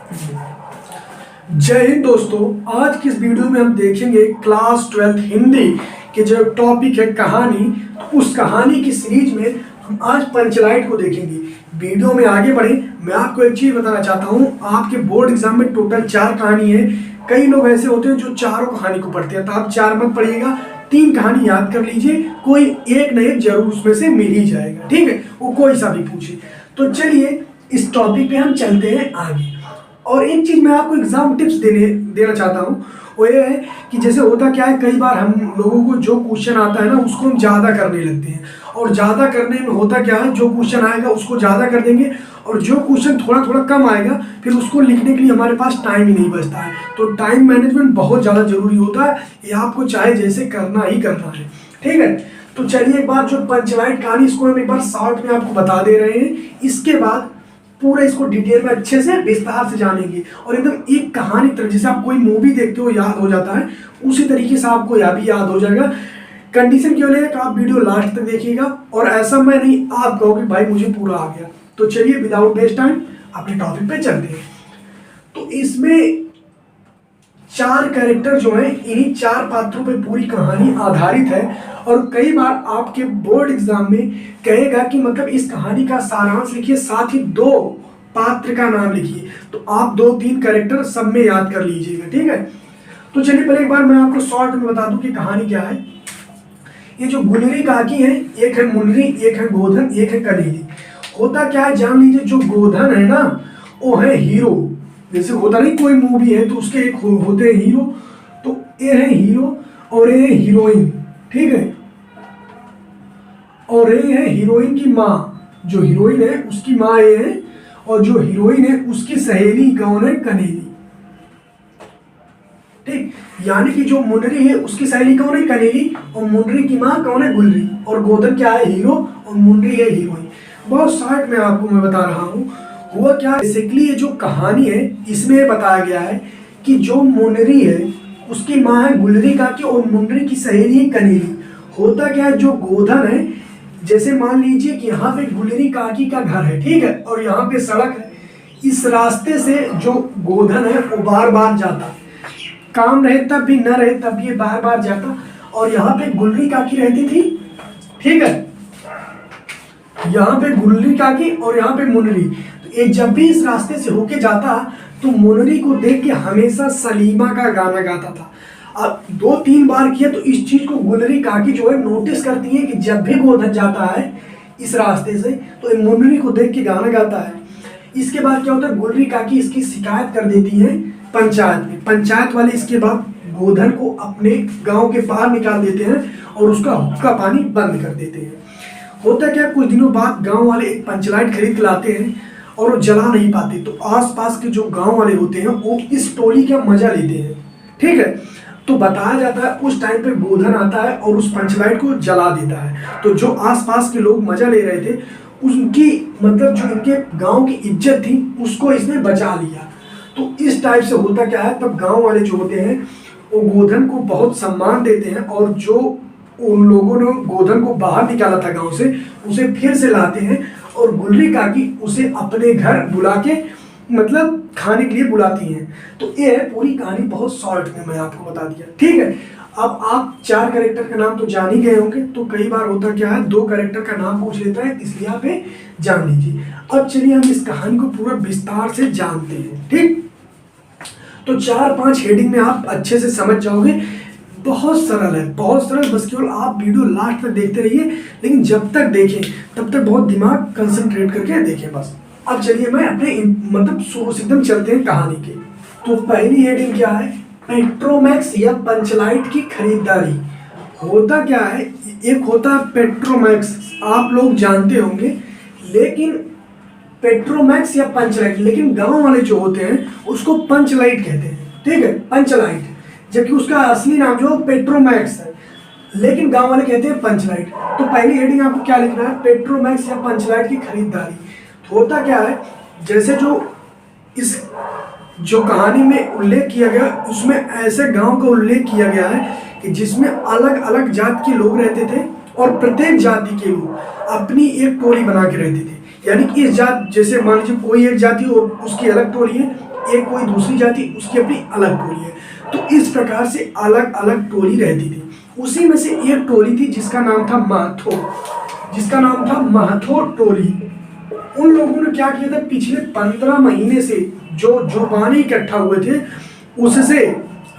जय हिंद दोस्तों। आज की इस वीडियो में हम देखेंगे क्लास 12 हिंदी के जो टॉपिक है कहानी। तो उस कहानी की सीरीज में हम आज पंचलाइट को देखेंगे। वीडियो में आगे बढ़े, मैं आपको एक चीज बताना चाहता हूँ। आपके बोर्ड एग्जाम में टोटल 4 कहानी है। कई लोग ऐसे होते हैं जो चारों कहानी को पढ़ते हैं, तो आप 4 मत पढ़िएगा, 3 कहानी याद कर लीजिए। कोई एक न एक जरूर उसमें से मिल ही जाएगा, ठीक है, वो कोई सा भी पूछे। तो चलिए इस टॉपिक पे हम चलते हैं आगे। और एक चीज मैं आपको एग्जाम टिप्स देना चाहता हूँ, वो ये है कि जैसे होता क्या है, कई बार हम लोगों को जो क्वेश्चन आता है ना उसको हम ज़्यादा करने लगते हैं। और ज़्यादा करने में होता क्या है, जो क्वेश्चन आएगा उसको ज़्यादा कर देंगे, और जो क्वेश्चन थोड़ा थोड़ा कम आएगा फिर उसको लिखने के लिए हमारे पास टाइम ही नहीं बचता है। तो टाइम मैनेजमेंट बहुत ज़्यादा जरूरी होता है, ये आपको चाहे जैसे करना ही करना है, ठीक है। तो चलिए एक बार जो पंचलाइट कहानी, इसको हम एक बार शॉर्ट में आपको बता दे रहे हैं। इसके बाद पूरा इसको डिटेल में अच्छे से विस्तार से जानेंगे, और एकदम एक कहानी तरह, जैसे आप कोई मूवी देखते हो याद हो जाता है, उसी तरीके से आपको यह भी याद हो जाएगा। कंडीशन केवल है कि आप वीडियो लास्ट तक देखिएगा, और ऐसा मैं नहीं आप कहोगे भाई मुझे पूरा आ गया। तो चलिए विदाउट वेस्ट टाइम अपने टॉपिक पे चलते हैं। तो इसमें 4 कैरेक्टर जो हैं, इन्हीं 4 पात्रों पे पूरी कहानी आधारित है। और कई बार आपके बोर्ड एग्जाम में कहेगा कि मतलब इस कहानी का सारांश लिखिए, साथ ही 2 पात्र का नाम लिखिए। तो आप 2-3 कैरेक्टर सब में याद कर लीजिएगा, ठीक है। तो चलिए पहले एक बार मैं आपको शॉर्ट में बता दूं कि कहानी क्या है। ये जो गुलरी काकी है, एक है मुनरी, एक है गोधन, एक है कनेली। होता क्या है जान लीजिए। जो गोधन है ना, वो है हीरो। जैसे होता नहीं कोई मूवी है तो उसके एक होते हैं हीरो, तो ये है हीरो और ये है हीरोइन, ठीक है। और ये है हीरोइन की माँ, जो हीरोइन है उसकी माँ ये है, और जो हीरोइन है उसकी सहेली कौन है, कनेली, ठीक। यानी कि जो मुनरी है उसकी सहेली कौन है, कनेली, और मुनरी की माँ कौन है, गुलरी, और गोधन क्या है, हीरो, और मुनरी है हीरोइन। बहुत शॉर्ट में आपको मैं बता रहा हूँ। हुआ क्या, बेसिकली ये जो कहानी है इसमें बताया गया है कि जो मुनरी है उसकी माँ है गुलरी काकी, और मुनरी की सहेली है कनेली। होता क्या है, जो गोधन है, जैसे मान लीजिए कि यहाँ पे गुलरी काकी का घर है, ठीक है, और यहाँ पे सड़क है। इस रास्ते से जो गोधन है वो बार बार जाता, काम रहे तब भी, न रहे तब भी ये बार बार जाता। और यहाँ पे गुलरी काकी रहती थी, ठीक है, यहाँ पे गुलरी काकी और यहाँ पे मुनरी। तो ये जब भी इस रास्ते से होके जाता तो मुनरी को देख के हमेशा सलीमा का गाना गाता था। अब 2-3 बार किया तो इस चीज को गुलरी काकी जो है नोटिस करती है कि जब भी गोधन जाता है इस रास्ते से तो ये मुनरी को देख के गाना गाता है। इसके बाद क्या होता है, गुलरी काकी इसकी शिकायत कर देती है पंचायत में। पंचायत वाले इसके बाद गोधन को अपने गांव के बाहर निकाल देते हैं और उसका हुक्का पानी बंद कर देते हैं। होता क्या, कुछ दिनों बाद गांव वाले एक पंचलाइट खरीद के लाते हैं और वो जला नहीं पाते। तो आसपास के जो गांव वाले होते हैं वो इस टोली का मजा लेते हैं, ठीक है। तो बताया जाता है उस टाइम पे गोधन आता है और उस पंचलाइट को जला देता है। तो जो आसपास के लोग मजा ले रहे थे, उनकी मतलब जो इनके गांव की इज्जत थी उसको इसने बचा लिया। तो इस टाइप से होता क्या है, तब गांव वाले जो होते हैं वो गोधन को बहुत सम्मान देते हैं, और जो उन लोगों ने गोधन को बाहर निकाला था गांव से, उसे फिर से लाते हैं, और गुलरी काकी उसे अपने घर बुला के मतलब खाने के लिए बुलाती हैं। तो ये है पूरी कहानी, बहुत शॉर्ट में मैं आपको बता दिया, ठीक है। अब आप 4 कैरेक्टर का नाम तो जान ही गए होंगे। तो कई बार होता क्या है, 2 कैरेक्टर का नाम पूछ लेता है, इसलिए आप जान लीजिए। अब चलिए हम इस कहानी को पूरा विस्तार से जानते हैं, ठीक। तो 4-5 हेडिंग में आप अच्छे से समझ जाओगे। बहुत सरल है, बहुत सरल, बस केवल आप वीडियो लास्ट तक देखते रहिए। लेकिन जब तक देखें तब तक बहुत दिमाग कंसंट्रेट करके देखें बस। अब चलिए मैं अपने मतलब शुरू से एकदम चलते हैं कहानी के। तो पहली हेडिंग क्या है, पेट्रोमैक्स या पंचलाइट की खरीदारी। होता क्या है, एक होता है पेट्रोमैक्स, आप लोग जानते होंगे, लेकिन पेट्रोमैक्स या पंचलाइट, लेकिन गांव वाले जो होते हैं उसको पंचलाइट कहते हैं, ठीक है, पंचलाइट, जबकि उसका असली नाम जो पेट्रोमैक्स है, लेकिन गांव वाले कहते हैं पंचलाइट। तो पहली हेडिंग आपको क्या लिखना है, पेट्रोमैक्स या पंचलाइट की खरीदारी। होता क्या है, जैसे जो इस जो कहानी में उल्लेख किया गया उसमें ऐसे गांव का उल्लेख किया गया है कि जिसमें अलग अलग जात के लोग रहते थे, और प्रत्येक जाति के लोग अपनी एक टोली बना के रहते थे। यानी कि इस जात, जैसे मान लीजिए कोई एक जाति और उसकी अलग टोली है, एक कोई दूसरी जाति, उसकी अपनी अलग टोली है। तो इस प्रकार से अलग अलग टोली रहती थी। उसी में से एक टोली थी जिसका नाम था महथो, जिसका नाम था महथो टोली। उन लोगों ने क्या किया था, पिछले 15 महीने से जो जुर्माने इकट्ठा हुए थे उससे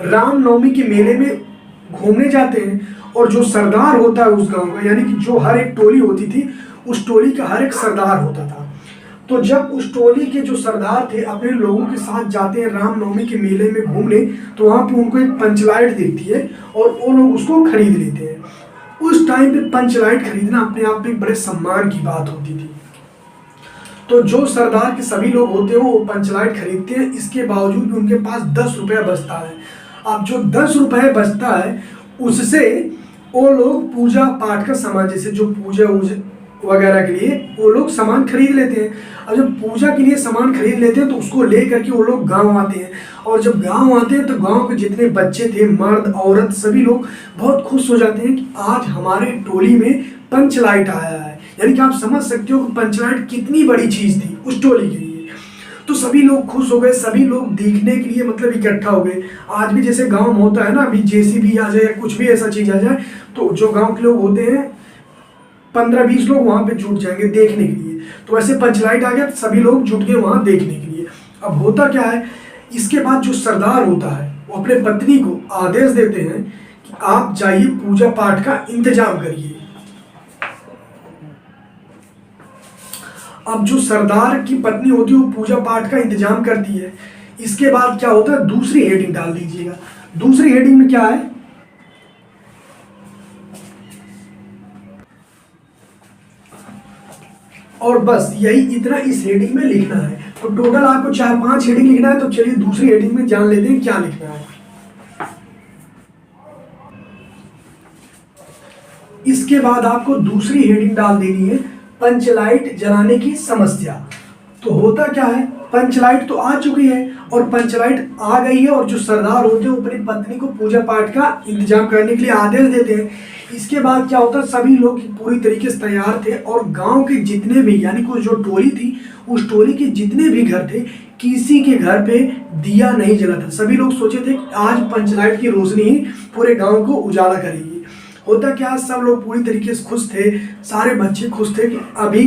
रामनवमी के मेले में घूमने जाते हैं। और जो सरदार होता है उस गांव का, यानी कि जो हर एक टोली होती थी उस टोली का हर एक सरदार होता था। तो जब उस टोली के जो सरदार थे अपने लोगों के साथ जाते हैं रामनवमी के मेले में घूमने, तो वहां पे उनको एक पंचलाइट दिखती है और वो लोग उसको खरीद लेते हैं। उस टाइम पे पंचलाइट खरीदना अपने आप में एक बड़े सम्मान की बात होती थी। तो जो सरदार के सभी लोग होते हैं वो पंचलाइट खरीदते हैं, इसके बावजूद भी उनके पास 10 रुपया बचता है। अब जो 10 रुपये बचता है उससे वो लोग पूजा पाठ का सामान, जैसे जो पूजा वगैरह के लिए वो लोग सामान खरीद लेते हैं। और जब पूजा के लिए सामान खरीद लेते हैं तो उसको ले करके वो लोग गांव आते हैं। और जब गांव आते हैं तो गांव के जितने बच्चे थे, मर्द औरत, सभी लोग बहुत खुश हो जाते हैं कि आज हमारे टोली में पंचलाइट आया है। यानी कि आप समझ सकते हो कि पंचलाइट कितनी बड़ी चीज थी उस टोली के लिए। तो सभी लोग खुश हो गए, सभी लोग देखने के लिए मतलब इकट्ठा हो गए। आज भी जैसे गांव में होता है ना, अभी जेसीबी आ जाए या कुछ भी ऐसा चीज आ जाए तो जो गांव के लोग होते हैं 15-20 लोग वहां पे जुट जाएंगे देखने के लिए। तो ऐसे पंचलाइट आ गया तो सभी लोग जुट गए वहां देखने के लिए। अब होता क्या है, इसके बाद जो सरदार होता है वो अपने पत्नी को आदेश देते हैं कि आप जाइए पूजा पाठ का इंतजाम करिए। अब जो सरदार की पत्नी होती है वो पूजा पाठ का इंतजाम करती है। इसके बाद क्या होता है, दूसरी हेडिंग डाल दीजिएगा। दूसरी हेडिंग में क्या है, और बस यही इतना इस हेडिंग में लिखना है। तो टोटल आपको 4-5 हेडिंग लिखना है। तो चलिए दूसरी हेडिंग में जान लेते हैं क्या लिखना है। इसके बाद आपको दूसरी हेडिंग डाल देनी है, पंचलाइट जलाने की समस्या। तो होता क्या है, पंचलाइट तो आ चुकी है और पंचलाइट आ गई है और जो सरदार होते हैं वो अपनी पत्नी को पूजा पाठ का इंतजाम करने के लिए आदेश देते हैं। इसके बाद क्या होता है, सभी लोग पूरी तरीके से तैयार थे और गांव के जितने भी, यानी कि जो टोली थी उस टोली के जितने भी घर थे, किसी के घर पे दिया नहीं जला था। सभी लोग सोचे थे कि आज पंचलाइट की रोशनी ही पूरे गांव को उजाला करेगी। होता क्या, सब लोग पूरी तरीके से खुश थे, सारे बच्चे खुश थे कि अभी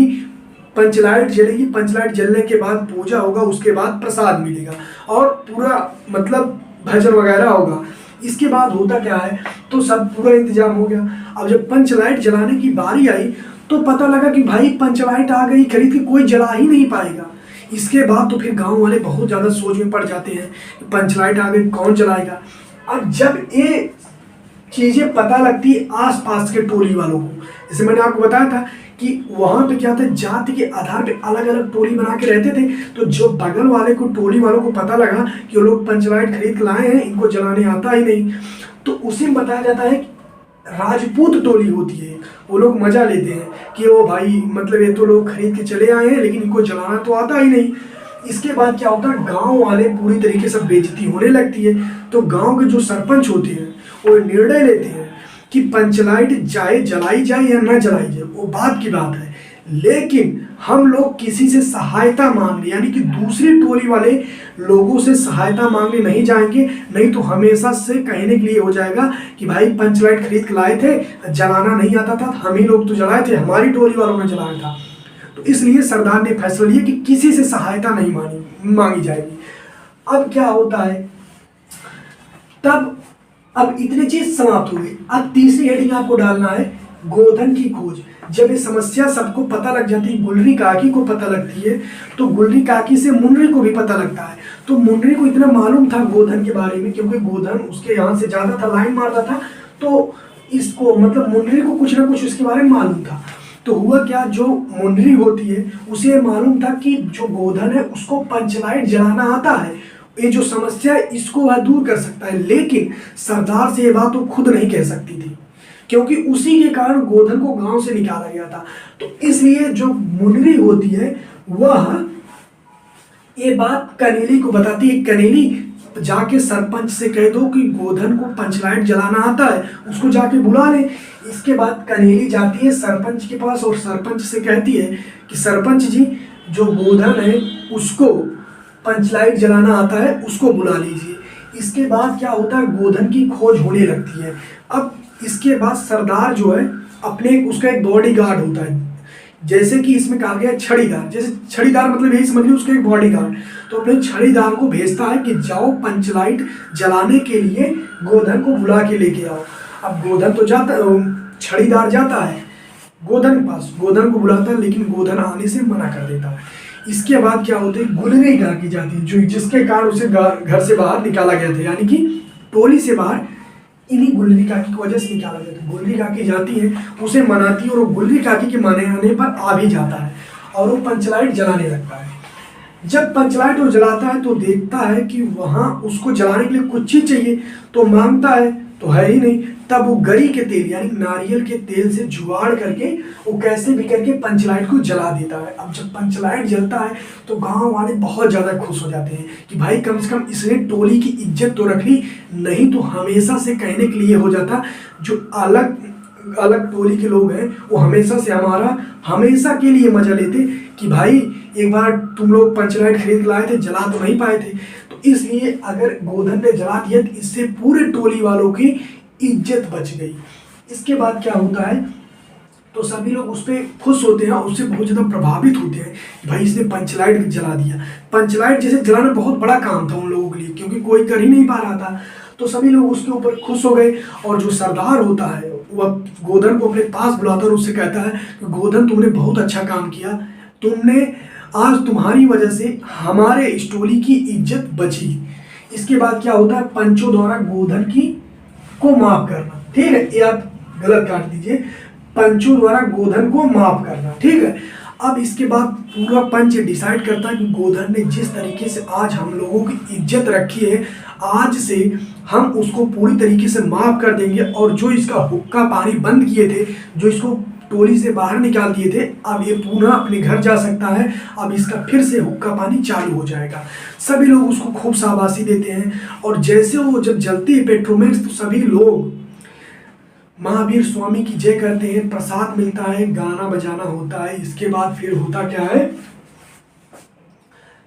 पंचलाइट जलेगी, पंचलाइट जलने के बाद पूजा होगा, उसके बाद प्रसाद मिलेगा और पूरा मतलब भजन वगैरह होगा। इसके बाद होता क्या है, तो सब पूरा इंतजाम हो गया। अब जब पंचलाइट जलाने की बारी आई तो पता लगा कि भाई पंचलाइट आ गई, खरीद के कोई जला ही नहीं पाएगा। इसके बाद तो फिर गांव वाले बहुत ज़्यादा सोच में पड़ जाते हैं कि पंचलाइट आ गई, कौन जलाएगा। अब जब ये चीज़ें पता लगती है आसपास के टोली वालों को, जैसे मैंने आपको बताया था कि वहाँ पे क्या था, जाति के आधार पे अलग अलग टोली बना के रहते थे। तो जो बगल वाले को, टोली वालों को पता लगा कि वो लोग पंचलाइट खरीद के लाए हैं, इनको जलाने आता ही नहीं, तो उसी में बताया जाता है कि राजपूत टोली होती है, वो लोग मजा लेते हैं कि ओ भाई मतलब ये तो लोग खरीद के चले आए हैं लेकिन इनको जलाना तो आता ही नहीं। इसके बाद क्या होता है, गांव वाले पूरी तरीके से बेइज्जती होने लगती है। तो गांव के जो सरपंच होते हैं वो निर्णय लेते हैं कि पंचलाइट चाहे जलाई जाए या न जलाई जाए वो बात की बात है, लेकिन हम लोग किसी से सहायता मांगने, यानी कि दूसरी टोली वाले लोगों से सहायता मांगने नहीं जाएंगे, नहीं तो हमेशा से कहने के लिए हो जाएगा कि भाई पंचलाइट खरीद के लाए थे, जलाना नहीं आता था, हम ही लोग तो जलाए थे, हमारी टोली वालों ने जलाया था। तो इसलिए सरदार ने फैसला लिया कि किसी से सहायता नहीं मांगी जाएगी। अब क्या होता है, तब अब इतनी चीज समाप्त हो गई। अब तीसरी हेडिंग आपको डालना है, गोधन की खोज। जब ये समस्या सबको पता लग जाती है, गुलरी काकी को पता लगती है, तो गुलरी काकी से मुन्नरी को भी पता लगता है। तो मुन्नरी को इतना मालूम था गोधन के बारे में, क्योंकि गोधन उसके यहाँ से ज्यादा था, लाइन मारता था, तो इसको मतलब मुन्नरी को कुछ ना कुछ उसके बारे में मालूम था। तो हुआ क्या, जो मुन्नरी होती है उसे मालूम था कि जो गोधन है उसको पंचलाइट जलाना आता है, ये जो समस्या है इसको वह दूर कर सकता है। लेकिन सरदार से ये बात वो खुद नहीं कह सकती थी, क्योंकि उसी के कारण गोधन को गांव से निकाला गया था। तो इसलिए जो मुन्नरी होती है वह ये बात कनेली को बताती है, कनेली जाके सरपंच से कह दो कि गोधन को पंचलाइट जलाना आता है, उसको जाके बुला ले। इसके बाद कनेली जाती है सरपंच के पास और सरपंच से कहती है कि सरपंच जी, जो गोधन है उसको पंचलाइट जलाना आता है उसको बुला लीजिए। इसके बाद क्या होता है, गोधन की खोज होने लगती है। अब इसके बाद सरदार जो है अपने, उसका एक बॉडी गार्ड होता है, जैसे कि इसमें कहा गया छड़ीदार, जैसे छड़ीदार मतलब यही समझ लीजिए उसका एक बॉडी गार्ड, तो अपने छड़ीदार को भेजता है कि जाओ पंचलाइट जलाने के लिए गोधन को बुला के लेके आओ। अब गोधन तो जाता, छड़ीदार जाता है गोधन के पास, गोधन को बुलाता है, लेकिन गोधन आने से मना कर देता है। इसके बाद क्या होता है, गुलरी गाकी जाती है, जो जिसके कारण उसे घर से बाहर निकाला गया था, यानी कि टोली से बाहर इन्हीं गुलरी काकी की वजह से निकाला गया था। गुलरी काकी जाती है, उसे मनाती है, और वो गुलरी काकी के मने आने पर आ भी जाता है और वो पंचलाइट जलाने लगता है। जब पंचलाइट वो जलाता है तो देखता है कि वहां उसको जलाने के लिए कुछ चीज चाहिए, तो मांगता है तो है ही नहीं। तब वो गरी के तेल यानी नारियल के तेल से जुगाड़ करके वो कैसे भी करके पंचलाइट को जला देता है। अब जब पंचलाइट जलता है तो गांव वाले बहुत ज़्यादा खुश हो जाते हैं कि भाई कम से कम इसने टोली की इज्जत तो रख ली, नहीं तो हमेशा से कहने के लिए हो जाता जो अलग अलग टोली के लोग हैं वो हमेशा से हमारा हमेशा के लिए मजा लेते कि भाई एक बार तुम लोग पंचलाइट खरीद लाए थे, जला तो नहीं पाए थे। तो इसलिए अगर गोधन ने जला दिया तो इससे पूरे टोली वालों की इज्जत बच गई। इसके बाद क्या होता है, तो सभी लोग उस पर खुश होते हैं और उससे बहुत ज़्यादा प्रभावित होते हैं कि भाई इसने पंचलाइट जला दिया। पंचलाइट जैसे जलाना बहुत बड़ा काम था उन लोगों के लिए, क्योंकि कोई कर ही नहीं पा रहा था। तो सभी लोग उसके ऊपर खुश हो गए, और जो सरदार होता है वह गोधन को अपने पास बुलाता है और उससे कहता है कि गोधन तुमने बहुत अच्छा काम किया, तुमने आज तुम्हारी वजह से हमारे इस टोली की इज्जत बची। इसके बाद क्या होता है, पंचों द्वारा गोधन की को माफ करना, ठीक है, ये आप गलत काट दीजिए, पंचों द्वारा गोधन को माफ करना, ठीक है। अब इसके बाद पूरा पंच डिसाइड करता है कि गोधन ने जिस तरीके से आज हम लोगों की इज्जत रखी है, आज से हम उसको पूरी तरीके से माफ कर देंगे, और जो इसका हुक्का पानी बंद किए थे, जो इसको टोली से बाहर निकाल दिए थे, अब ये पुनः अपने घर जा सकता है। अब इसका फिर से हुक्का पानी चालू हो जाएगा। सभी लोग उसको खूब शाबाशी देते हैं, और जैसे वो जब जलती है पेट्रोमेक्स तो सभी लोग महावीर स्वामी की जय करते हैं, प्रसाद मिलता है, गाना बजाना होता है। इसके बाद फिर होता क्या है,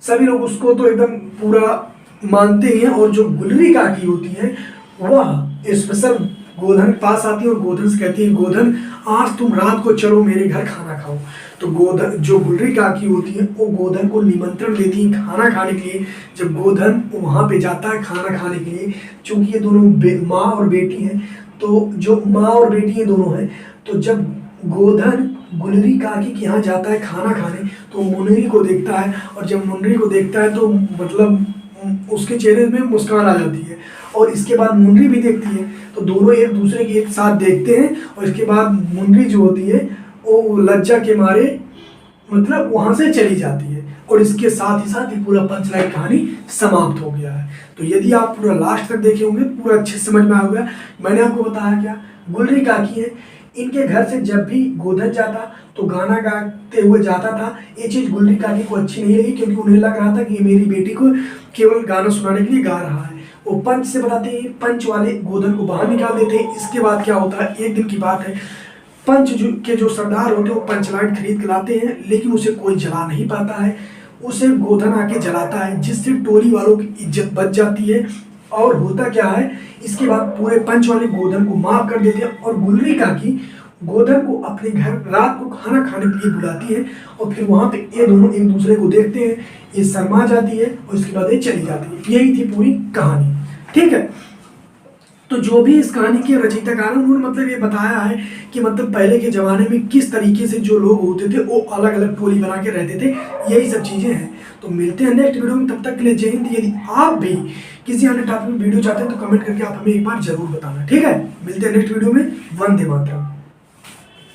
सभी लोग उसको तो एकदम पूरा मानते हैं, और जो गुलरी काकी होती है वह स्पेशल गोधन के पास आती है और गोधन से कहती है, गोधन आज तुम रात को चलो मेरे घर खाना खाओ। तो गोधन, जो गुलरी काकी होती है, वो गोधन को निमंत्रण देती है खाना खाने के लिए। जब गोधन वहाँ पे जाता है खाना खाने के लिए, चूंकि ये दोनों माँ और बेटी हैं, तो जो माँ और बेटी ये दोनों हैं, तो जब गोधन गुलरी काकी के यहाँ जाता है खाना खाने, तो मुनरी को देखता है, और जब मुनरी को देखता है तो मतलब उसके चेहरे में मुस्कान आ जाती है, और इसके बाद मुनरी भी देखती है, तो दोनों एक दूसरे के एक साथ देखते हैं, और इसके बाद मुनरी जो होती है वो लज्जा के मारे मतलब वहाँ से चली जाती है, और इसके साथ ही साथ ये पूरा पंचलाइट कहानी समाप्त हो गया है। तो यदि आप पूरा लास्ट तक देखे होंगे पूरा अच्छे से समझ में आ गया। मैंने आपको बताया क्या, गुलरी काकी है, इनके घर से जब भी गोधन जाता तो गाना गाते हुए जाता था। ये चीज़ गुलरी काकी को अच्छी नहीं लगी, क्योंकि उन्हें लग रहा था कि ये मेरी बेटी को केवल गाना सुनाने के लिए गा रहा है। वो पंच से बताते हैं, पंच वाले गोधन को बाहर निकाल देते हैं। इसके बाद क्या होता है, एक दिन की बात है, पंच के जो सरदार होते हैं वो पंचलाइट खरीद के लाते हैं, लेकिन उसे कोई जला नहीं पाता है। उसे गोधन आके जलाता है, जिससे टोली वालों की इज्जत बच जाती है। और होता क्या है, इसके बाद पूरे पंच वाले गोधन को माफ कर देते हैं, और गुलरी काकी गोधन को अपने घर रात को खाना खाने के लिए बुलाती है, और फिर वहाँ पे ये दोनों एक दूसरे को देखते हैं, ये शर्मा जाती है, और इसके बाद ये चली जाती है। यही थी पूरी कहानी, ठीक है। तो जो भी इस कहानी के रचयिताकार हैं उन्होंने मतलब ये बताया है कि मतलब पहले के ज़माने में किस तरीके से जो लोग होते थे वो अलग अलग टोली बना के रहते थे, यही सब चीज़ें हैं। तो मिलते हैं नेक्स्ट वीडियो में, तब तक के लिए जय हिंद। यदि आप भी किसी अन्य टॉपिक में वीडियो चाहते हैं तो कमेंट करके आप हमें एक बार जरूर बताना, ठीक है। मिलते हैं नेक्स्ट वीडियो में। वंदे मातरम।